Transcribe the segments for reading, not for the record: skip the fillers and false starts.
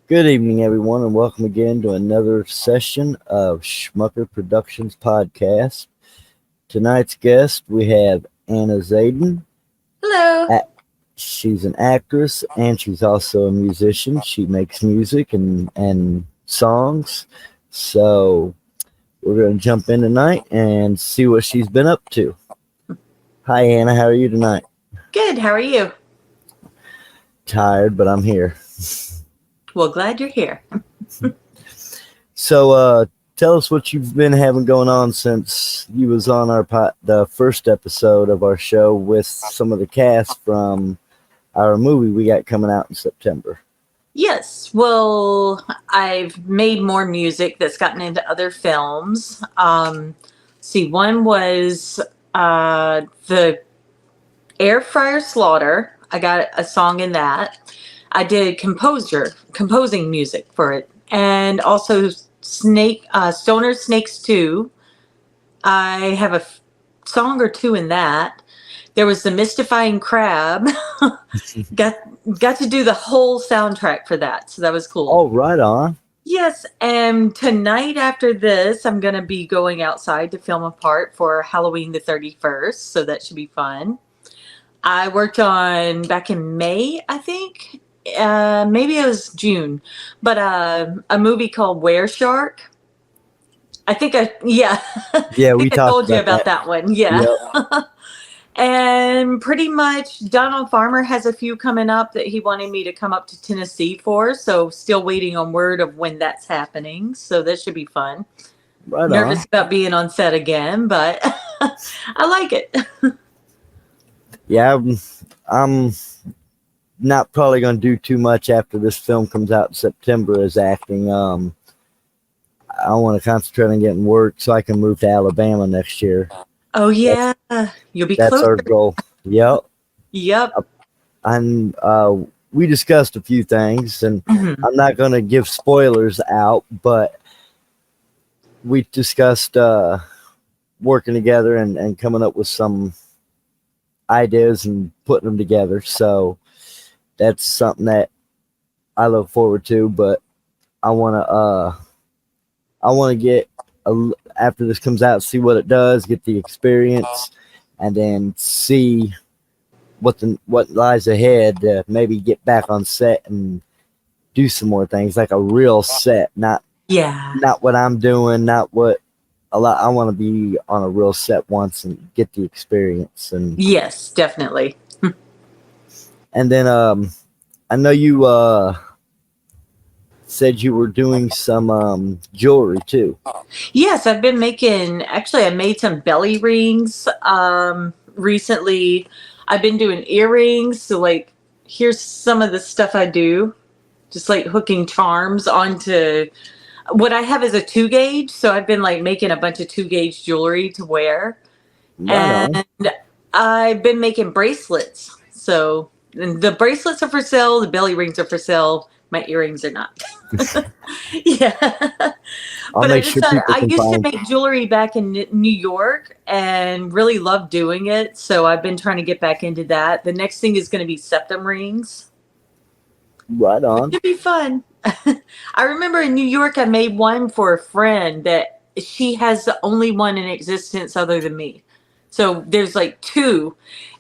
Good evening, everyone, and welcome again to another session of Schmucker Productions Podcast. Tonight's guest, we have Anna xaden. Hello. She's an actress and she's also a musician. She makes music and songs. So we're going to jump in tonight and see what she's been up to. Hi, Anna. How are you tonight? Good. How are you? Tired, but I'm here. Well, glad you're here. So, tell us what you've been having going on since you was on the first episode of our show with some of the cast from our movie we got coming out in September. Yes. Well, I've made more music that's gotten into other films. One was the Air Fryer Slaughter. I got a song in that. I did composing music for it, and also Stoner Snakes 2. I have a song or two in that. There was the Mystifying Crab. got to do the whole soundtrack for that, so that was cool. Oh, right on. Yes, and tonight after this, I'm going to be going outside to film a part for Halloween the 31st, so that should be fun. I worked on, back in May, I think, maybe it was June, but a movie called Were Shark. Yeah, we I talked told you about that one. Yeah. Yep. And pretty much Donald Farmer has a few coming up that he wanted me to come up to Tennessee for. So still waiting on word of when that's happening. So that should be fun. Right Nervous on. about being on set again, but I like it. Yeah, I'm not probably going to do too much after this film comes out in September as acting. I want to concentrate on getting work so I can move to Alabama next year. Oh, yeah. You'll be That's closer. our goal. Yep. Yep. And we discussed a few things, and I'm not going to give spoilers out, but we discussed working together and coming up with some ideas and putting them together. So that's something that I look forward to, but I want to get after this comes out, see what it does, get the experience, and then see what lies ahead. Maybe get back on set and do some more things, like a real set, not what I'm doing, not what a lot. I want to be on a real set once and get the experience. And yes, definitely. And then I know you said you were doing some jewelry too. Yes, I've been I made some belly rings recently. I've been doing earrings. So, like, here's some of the stuff I do. Just like hooking charms onto what I have is a 2-gauge. So I've been like making a bunch of 2-gauge jewelry to wear. Right on. And I've been making bracelets. So the bracelets are for sale. The belly rings are for sale. My earrings are not. Yeah. But I just thought, I used to make jewelry back in New York and really loved doing it. So I've been trying to get back into that. The next thing is going to be septum rings. Right on. It'd be fun. I remember in New York, I made one for a friend that she has the only one in existence other than me. So there's like two,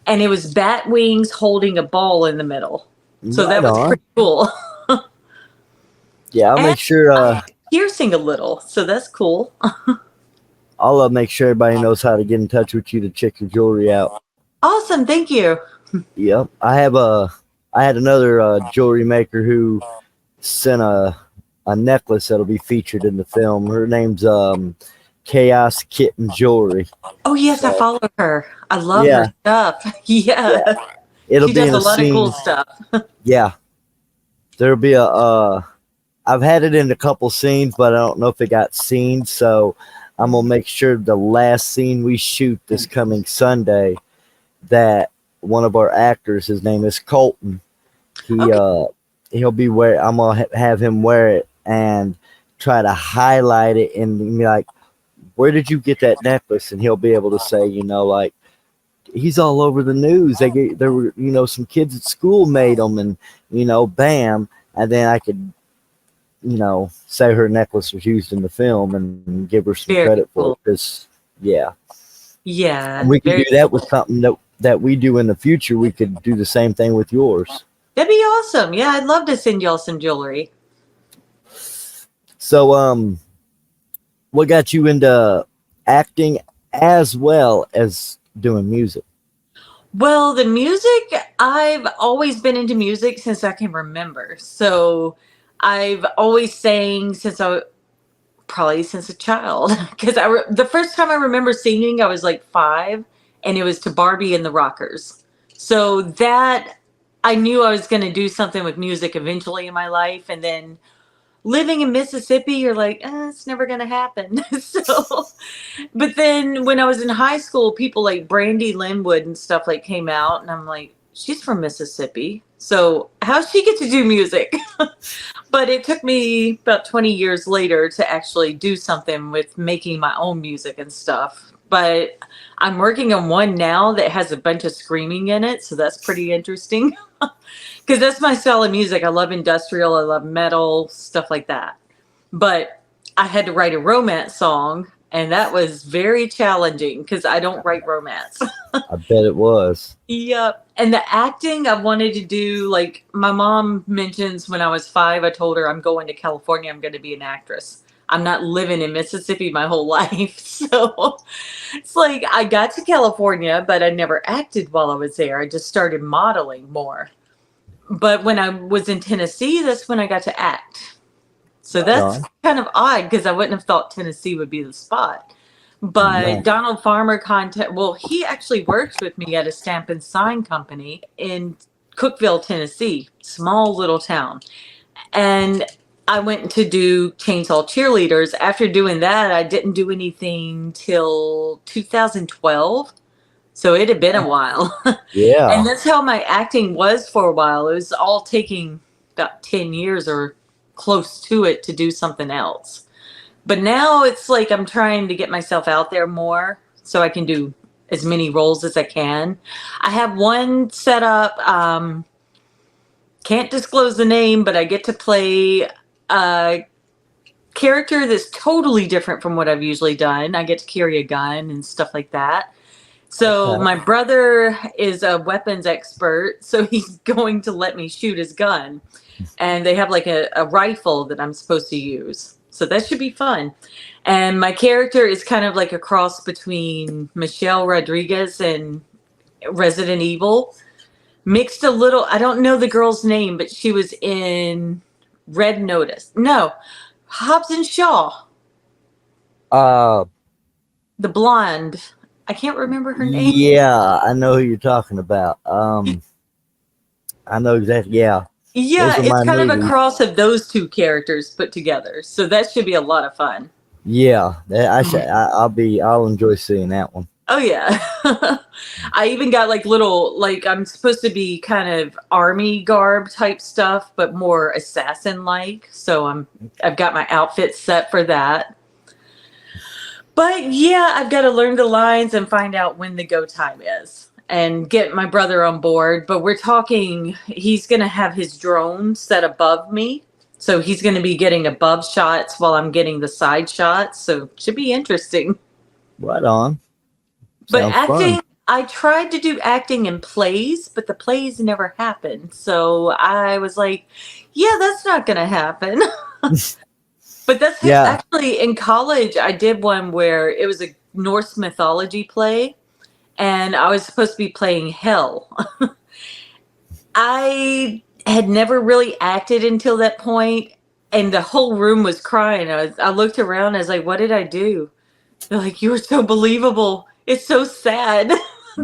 and it was bat wings holding a ball in the middle. So that was pretty cool. Yeah, I'll make sure. Piercing a little, so that's cool. I'll make sure everybody knows how to get in touch with you to check your jewelry out. Awesome, thank you. Yep, I had another jewelry maker who sent a necklace that'll be featured in the film. Her name's Chaos Kitten Jewelry. Oh yes, I follow her. I love her stuff. Yeah. It'll she be does in a lot scene. Of cool stuff. Yeah, there'll be I've had it in a couple scenes, but I don't know if it got seen. So I'm gonna make sure the last scene we shoot this coming Sunday, that one of our actors, his name is Colton. He'll be I'm gonna have him wear it and try to highlight it and be like, "Where did you get that necklace?" And he'll be able to say, like, he's all over the news. There were some kids at school made them, and bam. And then I could say her necklace was used in the film and give her some Very credit for cool. it. Because yeah, and Yeah, we could do very that with cool. something that we do in the future. We could do the same thing with yours. That'd be awesome. Yeah, I'd love to send y'all some jewelry. So, what got you into acting as well as doing music? Well, the music, I've always been into music since I can remember. So I've always sang since probably since a child. Because the first time I remember singing, I was like 5, and it was to Barbie and the Rockers. So that I knew I was going to do something with music eventually in my life. And then living in Mississippi, you're like, it's never going to happen. So but then when I was in high school, people like Brandy Linwood and stuff like came out, and I'm like, she's from Mississippi. So how's she get to do music? But it took me about 20 years later to actually do something with making my own music and stuff. But I'm working on one now that has a bunch of screaming in it, so that's pretty interesting. Because that's my style of music. I love industrial, I love metal, stuff like that. But I had to write a romance song, and that was very challenging because I don't write romance. I bet it was. Yep. And the acting I wanted to do, like my mom mentions when I was 5, I told her I'm going to California, I'm going to be an actress. I'm not living in Mississippi my whole life. So it's like I got to California, but I never acted while I was there. I just started modeling more. But when I was in Tennessee, that's when I got to act. So Right that's on. kind of odd because I wouldn't have thought Tennessee would be the spot. But No. Donald Farmer well, he actually works with me at a stamp and sign company in Cookeville, Tennessee, small little town. And I went to do Chainsaw Cheerleaders. After doing that, I didn't do anything till 2012. So it had been a while. And Yeah. that's how my acting was for a while. It was all taking about 10 years or close to it to do something else. But now it's like I'm trying to get myself out there more so I can do as many roles as I can. I have one set up, can't disclose the name, but I get to play a character that's totally different from what I've usually done. I get to carry a gun and stuff like that. So Okay. my brother is a weapons expert, so he's going to let me shoot his gun. And they have like a rifle that I'm supposed to use. So that should be fun. And my character is kind of like a cross between Michelle Rodriguez and Resident Evil. Mixed a little, I don't know the girl's name, but she was in Red Notice. No, Hobbs and Shaw, Uh, the blonde. I can't remember her name. yeah, I know who you're talking about. I know exactly. Yeah, those Yeah, are it's my kind of a movies. cross of those two characters put together. So that should be a lot of fun. Yeah, I should. Mhm. I'll enjoy seeing that one. Oh yeah. I even got like little like I'm supposed to be kind of army garb type stuff, but more assassin like. So I've got my outfit set for that. But yeah, I've got to learn the lines and find out when the go time is and get my brother on board. But we're talking, he's going to have his drone set above me. So he's going to be getting above shots while I'm getting the side shots. So it should be interesting. Right on. But Sounds fun. acting, I tried to do acting in plays, but the plays never happened. So I was like, yeah, that's not going to happen. But that's Yeah. actually in college, I did one where it was a Norse mythology play, and I was supposed to be playing Hel. I had never really acted until that point, and the whole room was crying. I looked around, I was like, what did I do? They're like, you were so believable. It's so sad.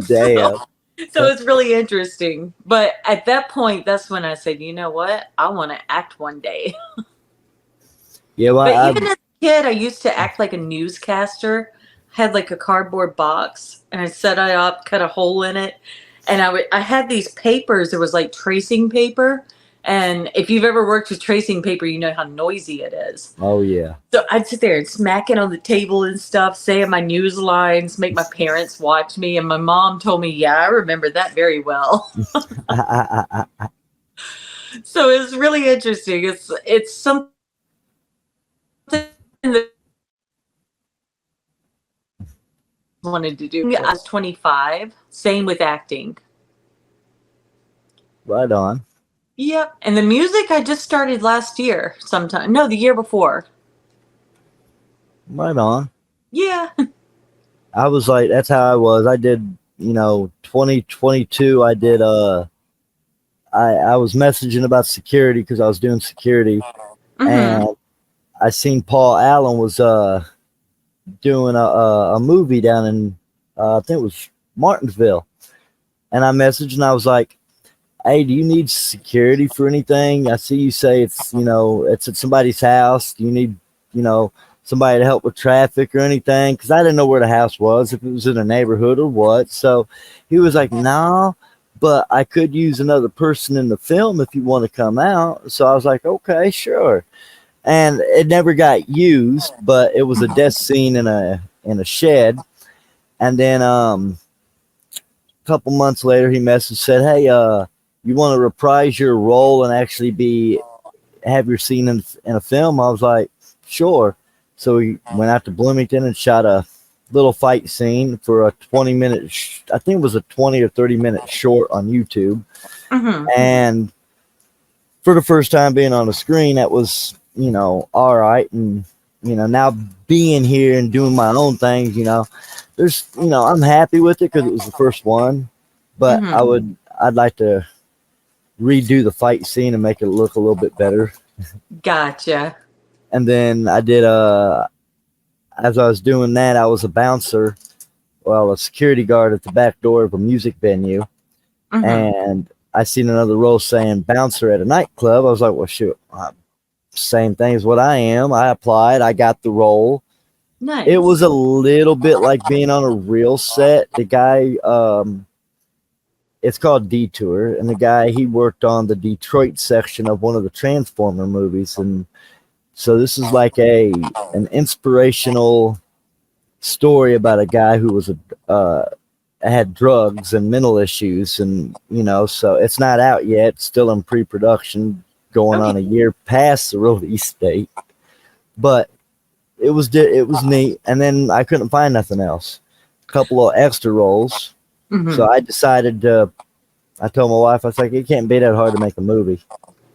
so, Damn. so it's really interesting. But at that point, that's when I said, you know what? I want to act one day. Yeah. Well, But even as a kid, I used to act like a newscaster. Had like a cardboard box, and I set it up, cut a hole in it, and I had these papers. There was like tracing paper, and if you've ever worked with tracing paper, you know how noisy it is. oh yeah. So I'd sit there and smack it on the table and stuff, saying my news lines, make my parents watch me, and my mom told me, "Yeah, I remember that very well." So it's really interesting. It's something wanted to do. I was 25. Same with acting. Right on. Yep. And the music I just started last year sometime. No, the year before. Right on. Yeah. I was like, that's how I was. I did, 2022. I did, I was messaging about security because I was doing security, Mm-hmm. and I seen Paul Allen was, doing a movie down in, I think it was Martinsville. And I messaged and I was like, hey, do you need security for anything? I see you say it's, it's at somebody's house. Do you need, you know, somebody to help with traffic or anything? Because I didn't know where the house was, if it was in a neighborhood or what. So he was like, no, but I could use another person in the film if you want to come out. So I was like, okay, sure. And it never got used, but it was a death scene in a shed. And then a couple months later, he messaged said, "Hey, you want to reprise your role and actually have your scene in a film?" I was like, "Sure." So we went out to Bloomington and shot a little fight scene for a 20-minute. I think it was a 20 or 30-minute short on YouTube. Mm-hmm. And for the first time being on the screen, that was all right. And now being here and doing my own things, there's I'm happy with it because it was the first one, but Mm-hmm. I'd like to redo the fight scene and make it look a little bit better. Gotcha. And then I did as I was doing that, I was a bouncer, well, a security guard at the back door of a music venue, Mm-hmm. and I seen another role saying bouncer at a nightclub. I was like, well, shoot, same thing as what I am. I applied, I got the role. It Nice. was a little bit like being on a real set. The guy, it's called Detour, and the guy, he worked on the Detroit section of one of the Transformer movies, and so this is like an inspirational story about a guy who was had drugs and mental issues, and so it's not out yet. It's still in pre-production, going Okay. on a year past the release date, but it was neat. And then I couldn't find nothing else. A couple of extra roles, Mm-hmm. so I decided to. I told my wife, I was like, it can't be that hard to make a movie.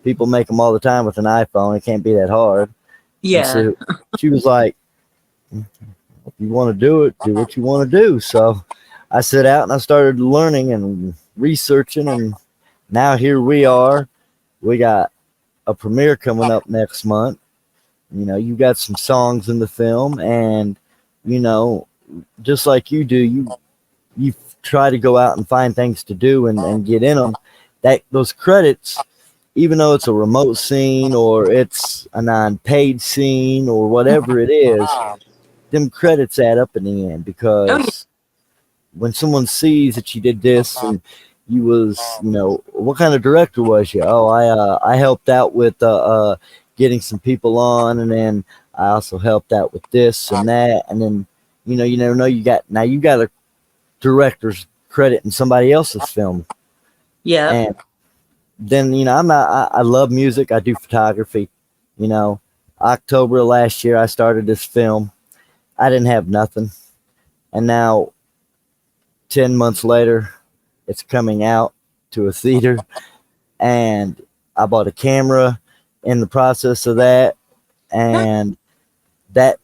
People make them all the time with an iPhone. It can't be that hard. And Yeah. so she was like, if you want to do it, do what you want to do. So I set out and I started learning and researching, and now here we are. We got a premiere coming up next month. You got some songs in the film, and you know, just like you do, you try to go out and find things to do and get in them. That those credits, even though it's a remote scene or it's a non-paid scene or whatever it is, them credits add up in the end, Oh, yeah. because when someone sees that you did this and you was, what kind of director was you? Oh, I helped out with getting some people on, and then I also helped out with this and that, and then you never know, you got a director's credit in somebody else's film. Yep. And then I love music. I do photography. you know October of last year I started this film. I didn't have nothing, and now 10 months later it's coming out to a theater, and I bought a camera in the process of that, and that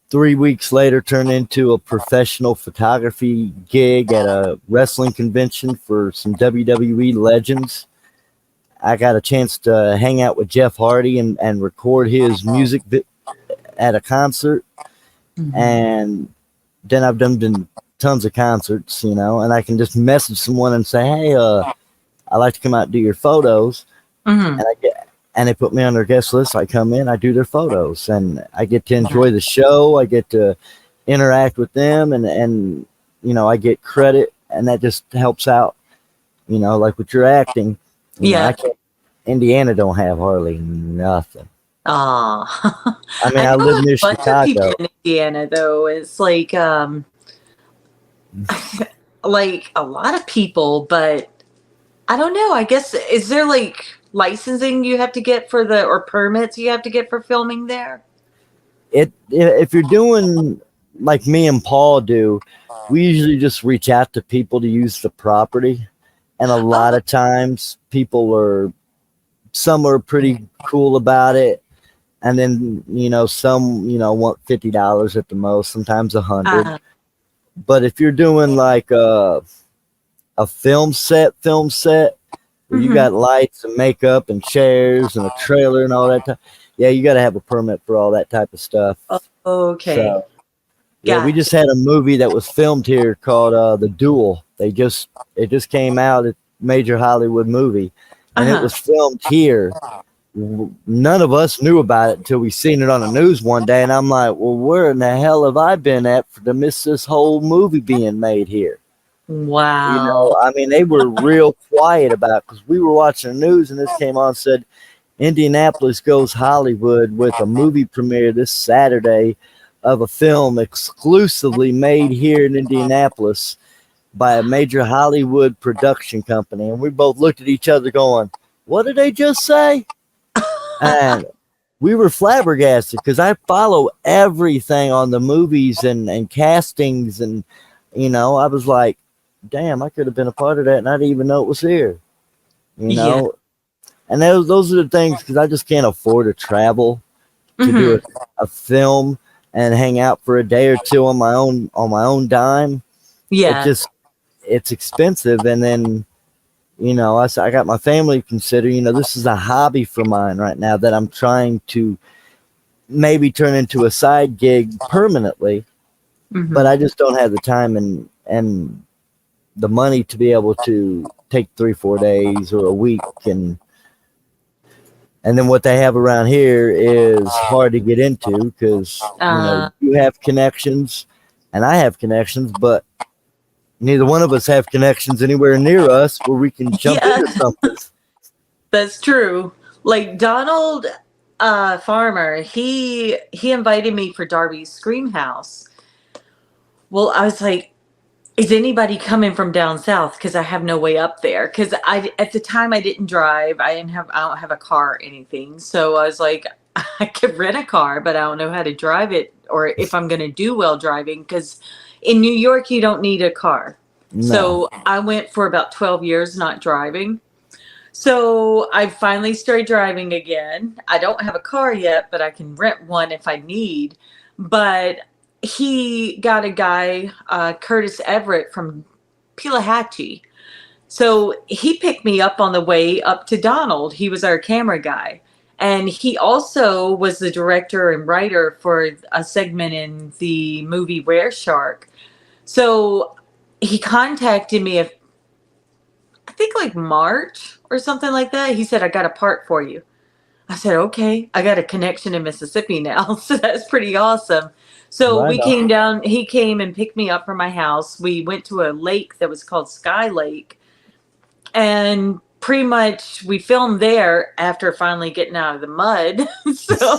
3 weeks later turned into a professional photography gig at a wrestling convention for some WWE legends. I got a chance to hang out with Jeff Hardy and record his music at a concert. Mm-hmm. And then I've done tons of concerts, and I can just message someone and say, hey, I'd like to come out and do your photos. Mm-hmm. And they put me on their guest list. I come in, I do their photos, and I get to enjoy the show. I get to interact with them, and I get credit, and that just helps out. Like with your acting, I Yeah. can't. Indiana don't have hardly nothing. Ah. I mean, I I know live a near bunch of people Chicago. in Indiana though. It's like like a lot of people, but I don't know. I guess is there like licensing you have to get for the or permits you have to get for filming there? If you're doing like me and Paul do, we usually just reach out to people to use the property. And a lot Oh, of times some are pretty cool about it. And then, some, want $50 at the most, sometimes 100. uh, But if you're doing like a film set where you mhm. got lights and makeup and chairs and a trailer and all that, yeah, you got to have a permit for all that type of stuff. Okay. So, yeah, we Gotcha. just had a movie that was filmed here called The Duel. It just came out, a major Hollywood movie, and it Uh-huh. was filmed here. None of us knew about it until we seen it on the news one day, and I'm like, well, where in the hell have I been at to miss this whole movie being made here? Wow. I mean, they were real quiet about it because we were watching the news and this came on and said Indianapolis goes Hollywood with a movie premiere this Saturday of a film exclusively made here in Indianapolis by a major Hollywood production company. And we both looked at each other going, what did they just say? And we were flabbergasted because I follow everything on the movies and castings. And, I was like, damn, I could have been a part of that and I didn't even know it was here, you Yeah. know? And those are the things because I just can't afford to travel to do Hmm. a film and hang out for a day or two on my own dime. It Yeah. just it's expensive, and then I got my family to consider. This is a hobby for mine right now that I'm trying to maybe turn into a side gig permanently, but Hmm. I just don't have the time and the money to be able to take 3 4 days or a week and then what they have around here is hard to get into because Uh, you have connections and I have connections, but neither one of us have connections anywhere near us where we can jump yeah, into something. that's true. Like Donald Farmer, he invited me for Darby's Scream House. Well, I was like, is anybody coming from down south? Because I have no way up there. Because I at the time I didn't drive. I don't have a car or anything. So I was like, I could rent a car, but I don't know how to drive it or if I'm going to do well driving. Because in New York you don't need a car. No. So I went for about 12 years not driving. So I finally started driving again. I don't have a car yet, but I can rent one if I need. But he got a guy, Curtis Everett from Pelahatchie. So he picked me up on the way up to Donald. He was our camera guy. And he also was the director and writer for a segment in the movie Were Shark. So he contacted me I think like March or something like that. He said, I got a part for you. I said, okay, I got a connection in Mississippi now. So that's pretty awesome. So Right we on. came down, he came and picked me up from my house. We went to a lake that was called Sky Lake. And pretty much we filmed there after finally getting out of the mud. So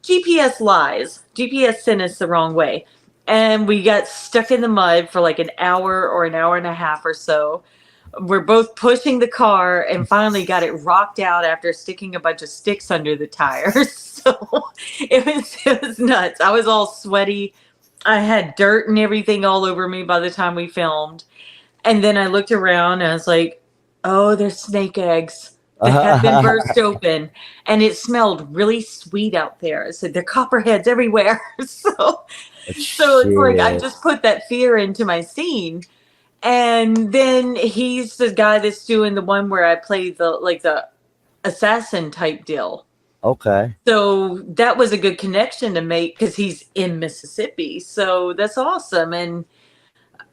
GPS lies. GPS sent us the wrong way. And we got stuck in the mud for like an hour or an hour and a half or so. We're both pushing the car and finally got it rocked out after sticking a bunch of sticks under the tires. So it was nuts. I was all sweaty. I had dirt and everything all over me by the time we filmed. And then I looked around and I was like, oh, there's snake eggs that have been burst open. And it smelled really sweet out there. So there are copperheads everywhere. So it's like I Shit. just put that fear into my scene. And then he's the guy that's doing the one where I play the assassin type deal. Okay. So that was a good connection to make because he's in Mississippi. So that's awesome. And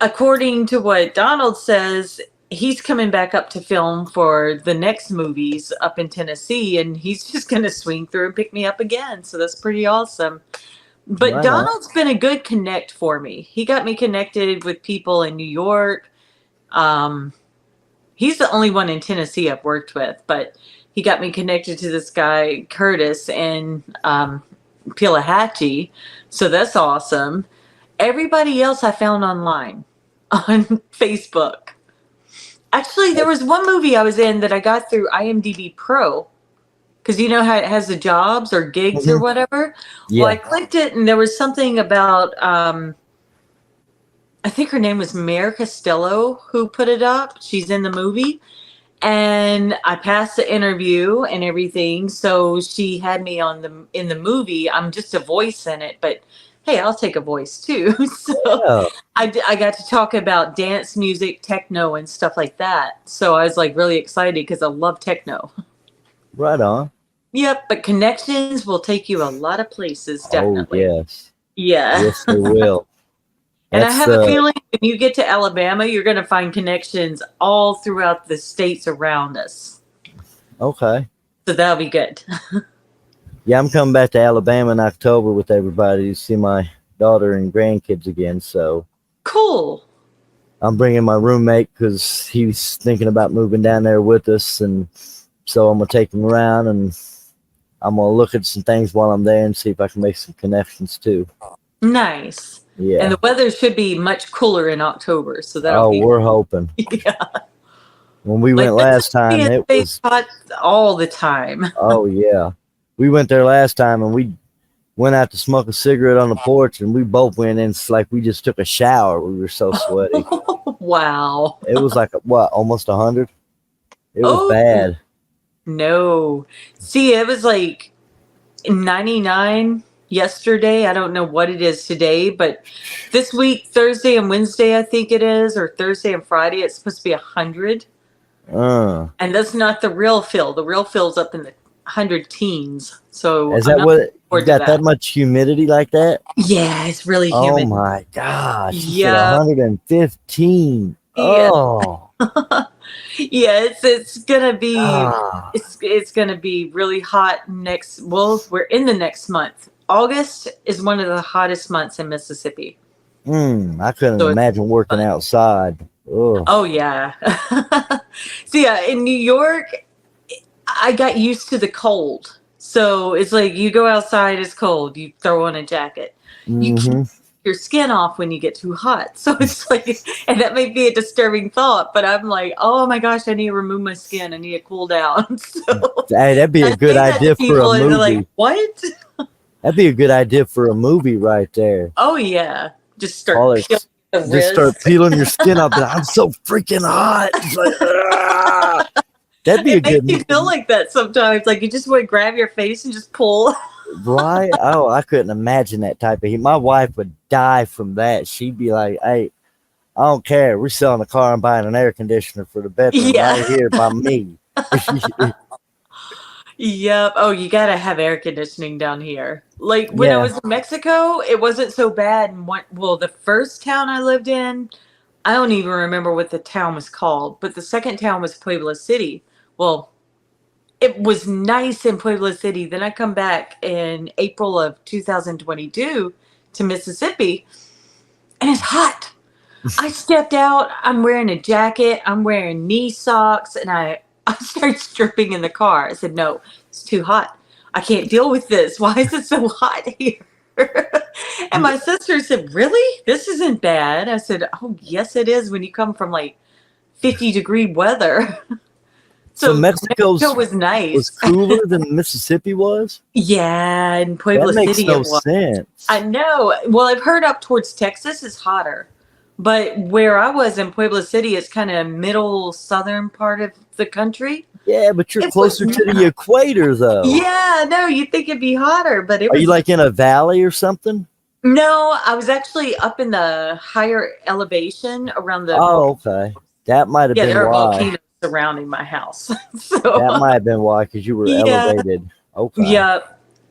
according to what Donald says, he's coming back up to film for the next movies up in Tennessee, and he's just going to swing through and pick me up again. So that's pretty awesome. But Right on. Donald's been a good connect for me. He got me connected with people in New York. Um, he's the only one in Tennessee I've worked with, but he got me connected to this guy, Curtis, in Pelahatchie. So that's awesome. Everybody else I found online on Facebook. Actually, there was one movie I was in that I got through IMDb Pro because you know how it has the jobs or gigs or Mhm. whatever. Well, I Yeah. clicked it and there was something about I think her name was Mare Costello who put it up. She's in the movie. And I passed the interview and everything, so she had me on in the movie. I'm just a voice in it, but hey, I'll take a voice too. So Yeah, I got to talk about dance music, techno, and stuff like that. So I was like really excited because I love techno. right on. Yep, but connections will take you a lot of places, Oh definitely. yes, Yeah. yes they will. And I That's have a feeling when you get to Alabama, you're going to find connections all throughout the states around us. okay. So that'll be good. Yeah, I'm coming back to Alabama in October with everybody to see my daughter and grandkids again. So Cool. I'm bringing my roommate because he's thinking about moving down there with us, and so I'm gonna take him around and I'm gonna look at some things while I'm there and see if I can make some connections too. Nice. And Yeah. the weather should be much cooler in October, so that'll Oh, be we're hoping. yeah. When we Like went last Mississippi time, is it stay was. hot all the time. Oh yeah, we went there last time and we went out to smoke a cigarette on the porch, and we both went in. It's like we just took a shower. We were so sweaty. Wow. It was like what, almost 100. It was Oh bad. no. See, it was like 99 yesterday. I don't know what it is today, but this week, Thursday and Wednesday, I think it is, or Thursday and Friday, it's supposed to be 100. Uh, And that's not the real feel. The real feel's up in the 100 teens. So is I'm that not looking what you forward to got? That that. much humidity like that? Yeah, it's really Oh humid. my gosh! You said Yeah, 115. yeah, Oh, yeah. It's gonna be ah. it's gonna be really hot next. Well, we're in the next month. August is one of the hottest months in Mississippi. I couldn't So it's imagine working fun. outside. Oh, Oh yeah. So yeah, in New York, I got used to the cold. So it's like you go outside, it's cold. You throw on a jacket. You keep mm-hmm. your skin off when you get too hot. So it's like, and that may be a disturbing thought, but I'm like, oh my gosh, I need to remove my skin. I need to cool down. So Hey, that'd be a I good say that to idea for a people and they're like, movie. what? That'd be a good idea for a movie right there. Oh yeah. Just Call start peeling it. the Just start wrist. peeling your skin up. And I'm so freaking hot. It's like, ah. That'd be a It makes good, you feel like that sometimes. Like you just want to grab your face and just pull. right? Oh, I couldn't imagine that type of heat. My wife would die from that. She'd be like, "Hey, I don't care. We're selling a car and buying an air conditioner for the bedroom Yeah. right here by me." Yep. Oh, you gotta have air conditioning down here. Like when I Yeah. was in Mexico, it wasn't so bad. And well, the first town I lived in, I don't even remember what the town was called, but the second town was Puebla City. Well, it was nice in Puebla City. Then I come back in April of 2022 to Mississippi, and it's hot. I stepped out. I'm wearing a jacket. I'm wearing knee socks, and I started stripping in the car. I said, "No, it's too hot. I can't deal with this. Why is it so hot here?" And my sister said, "Really? This isn't bad." I said, "Oh, yes, it is. When you come from like 50-degree weather." So So Mexico Mexico's was was nice. cooler than Mississippi was. Yeah, in That Puebla makes City no it was. I sense. know. Well, I've heard up towards Texas is hotter. But where I was in Pueblo City, it's kind of middle southern part of the country. Yeah, but you're It was closer to the not. equator, though. Yeah, no, you'd think it'd be hotter, but it Are you was like in a valley or something? no, I was actually up in the higher elevation around the Oh, okay. That might have yeah, been there are why. volcanoes surrounding my house. That So might have been why, because you were yeah, elevated. Okay. yeah.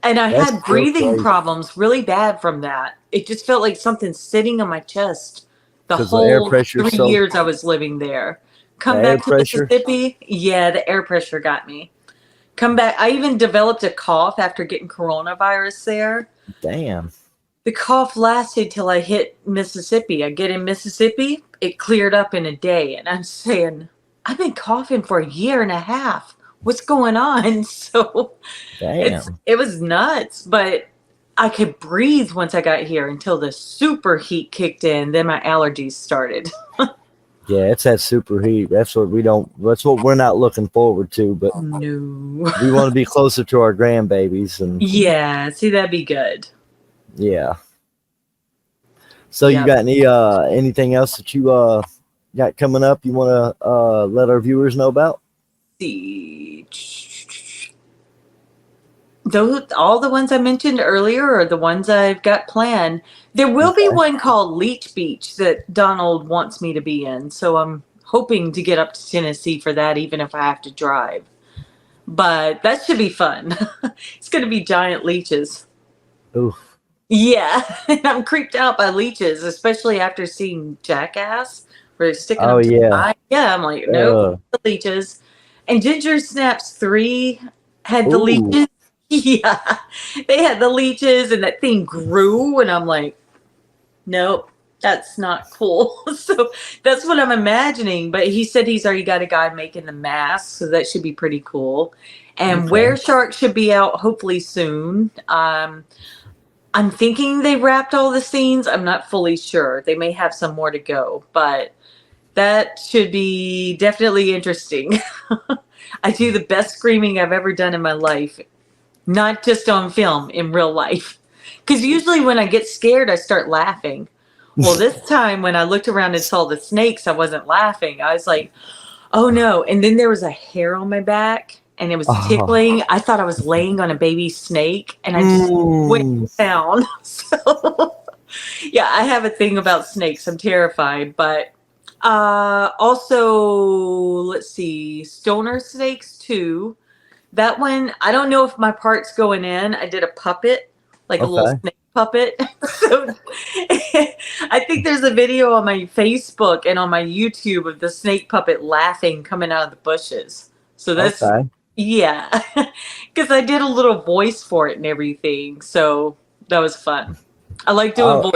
And I That's had still breathing crazy. problems really bad from that. It just felt like something sitting on my chest the Because the air whole pressure three so, years I was living there. the Come air back to pressure. Mississippi, yeah, the air pressure got me. Come back. I even developed a cough after getting coronavirus there. Damn. The cough lasted till I hit Mississippi. I get in Mississippi, it cleared up in a day. And I'm saying, I've been coughing for a year and a half. What's going on? So Damn. it was nuts, but I could breathe once I got here until the super heat kicked in. Then my allergies started. Yeah, it's that super heat. That's what we don't. That's what we're not looking forward to. But No. we want to be closer to our grandbabies, and Yeah, see, that'd be good. yeah. So you Yep. got anything else that you got coming up you want to let our viewers know about? See. Those, all the ones I mentioned earlier are the ones I've got planned. There will be Okay. one called Leech Beach that Donald wants me to be in. So I'm hoping to get up to Tennessee for that, even if I have to drive. But that should be fun. It's going to be giant leeches. Oof. Yeah, and I'm creeped out by leeches, especially after seeing Jackass, where they're sticking Oh them to the yeah. eye. Yeah, I'm like, nope, Uh. the leeches. And Ginger Snaps 3 had the Ooh. leeches. Yeah, they had the leeches, and that thing grew, and I'm like, nope, that's not cool. So that's what I'm imagining. But he said he's already got a guy making the mask, so that should be pretty cool. And Okay. Were Shark should be out hopefully soon. I'm thinking they wrapped all the scenes. I'm not fully sure. They may have some more to go, but that should be definitely interesting. I do the best screaming I've ever done in my life, not just on film, in real life. Because usually when I get scared, I start laughing. Well, this time when I looked around and saw the snakes, I wasn't laughing. I was like, oh no. And then there was a hair on my back and it was Oh. tickling. I thought I was laying on a baby snake and I just went Mm. down. So, yeah, I have a thing about snakes. I'm terrified. But also, let's see, stoner snakes too. That one, I don't know if my part's going in. I did a puppet, like a little Okay. snake puppet. So I think there's a video on my Facebook and on my YouTube of the snake puppet laughing coming out of the bushes. So that's, Okay. yeah, because I did a little voice for it and everything. So that was fun. I like doing I'll voice.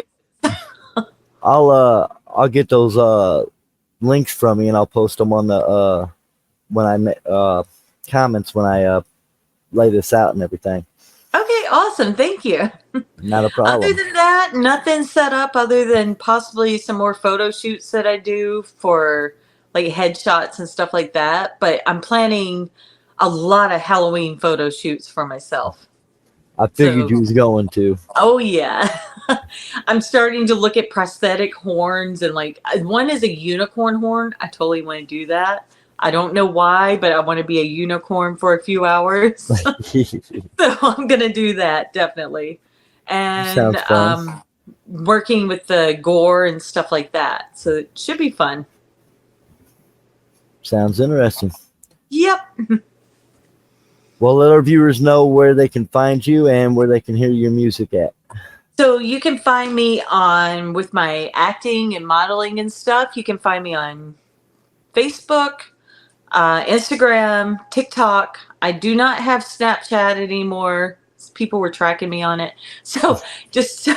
I'll get those links from you and I'll post them on the when I comments when I lay this out and everything. Okay, awesome. Thank you. Not a Other problem. than that, nothing set up other than possibly some more photo shoots that I do for like headshots and stuff like that. But I'm planning a lot of Halloween photo shoots for myself. I figured So, you was going to. oh yeah. I'm starting to look at prosthetic horns and like one is a unicorn horn. I totally want to do that. I don't know why, but I want to be a unicorn for a few hours. So I'm gonna do that definitely, and Sounds fun. working with the gore and stuff like that. So it should be fun. Sounds interesting. Yep. Well, let our viewers know where they can find you and where they can hear your music at. So you can find me on with my acting and modeling and stuff. You can find me on Facebook, Instagram, TikTok. I do not have Snapchat anymore. People were tracking me on it. So just,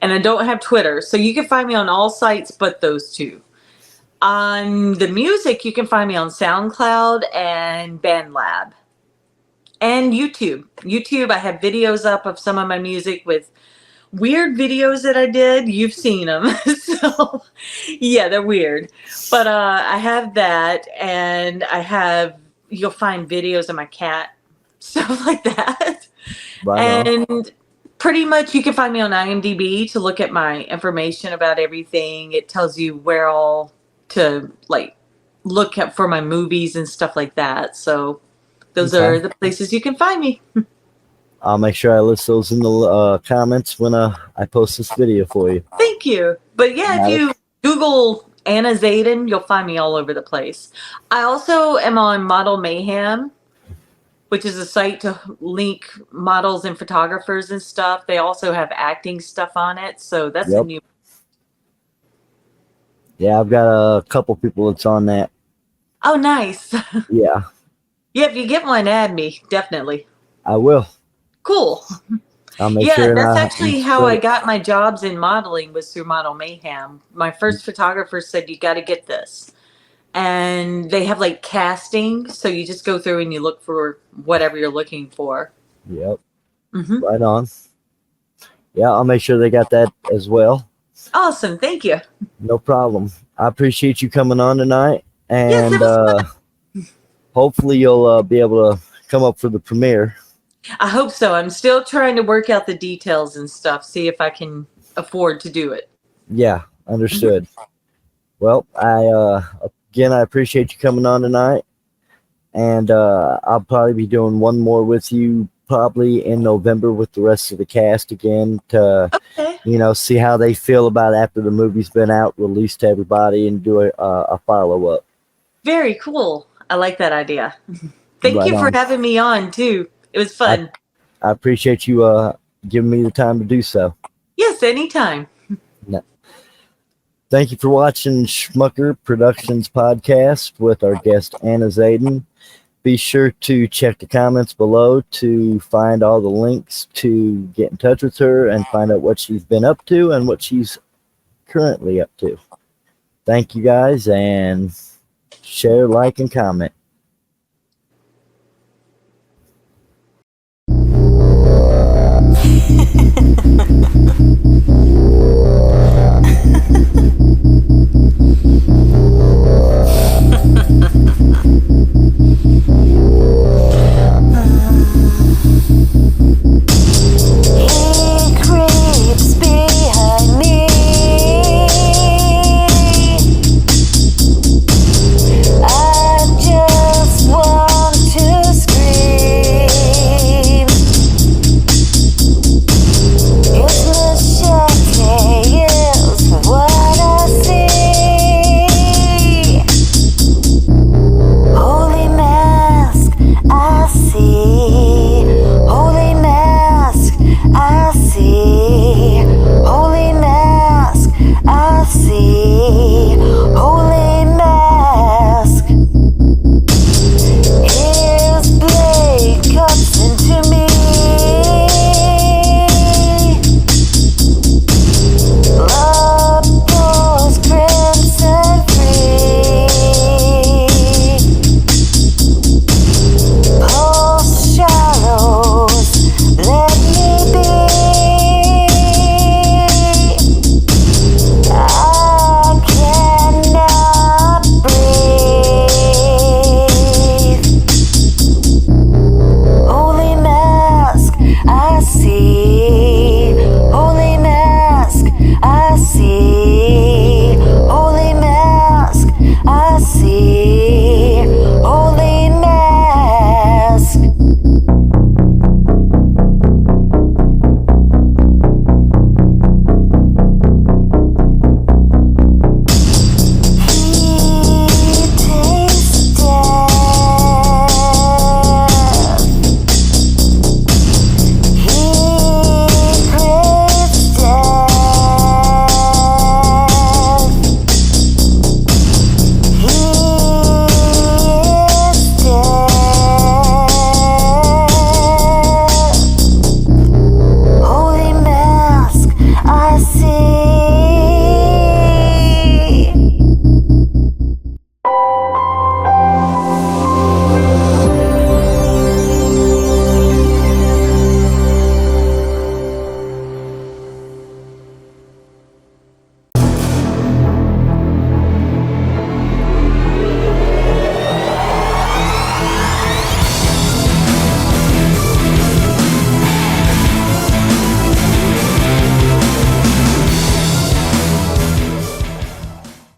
and I don't have Twitter. So you can find me on all sites but those two. On the music, you can find me on SoundCloud and BandLab and YouTube. YouTube, I have videos up of some of my music with weird videos that I did. You've seen them. So, yeah, they're weird. But I have that, and I have, you'll find videos of my cat, stuff like that. Right on. And pretty much you can find me on IMDb to look at my information about everything. It tells you where all to like look up for my movies and stuff like that. So those Okay. are the places you can find me. I'll make sure I list those in the comments when I post this video for you. Thank you. But yeah, if Not a- you Google Anna Xaden, you'll find me all over the place. I also am on Model Mayhem, which is a site to link models and photographers and stuff. They also have acting stuff on it. So that's a Yep. new. Yeah, I've got a couple people that's on that. Oh, nice. Yeah, Yeah, if you get one, add me. Definitely. I will. Cool. I'll make Yeah, sure and that's and actually how spread I it. got my jobs in modeling was through Model Mayhem. My first photographer said, you got to get this. And they have like casting. So you just go through and you look for whatever you're looking for. Yep. Hmm. Right on. Yeah, I'll make sure they got that as well. Awesome. Thank you. No problem. I appreciate you coming on tonight, Yes, it and was fun. hopefully you'll be able to come up for the premiere. I hope so. I'm still trying to work out the details and stuff, see if I can afford to do it. Yeah, understood. Well, I appreciate you coming on tonight, and I'll probably be doing one more with you probably in November with the rest of the cast again to Okay. see how they feel about it after the movie's been out, released to everybody, and do a follow up. Very cool. I like that idea. Thank Right you for on. having me on too. It was I fun. I appreciate you giving me the time to do so. Yes, anytime. No. Thank you for watching Schmucker Productions podcast with our guest Anna Xaden. Be sure to check the comments below to find all the links to get in touch with her and find out what she's been up to and what she's currently up to. Thank you guys, and share, like, and comment.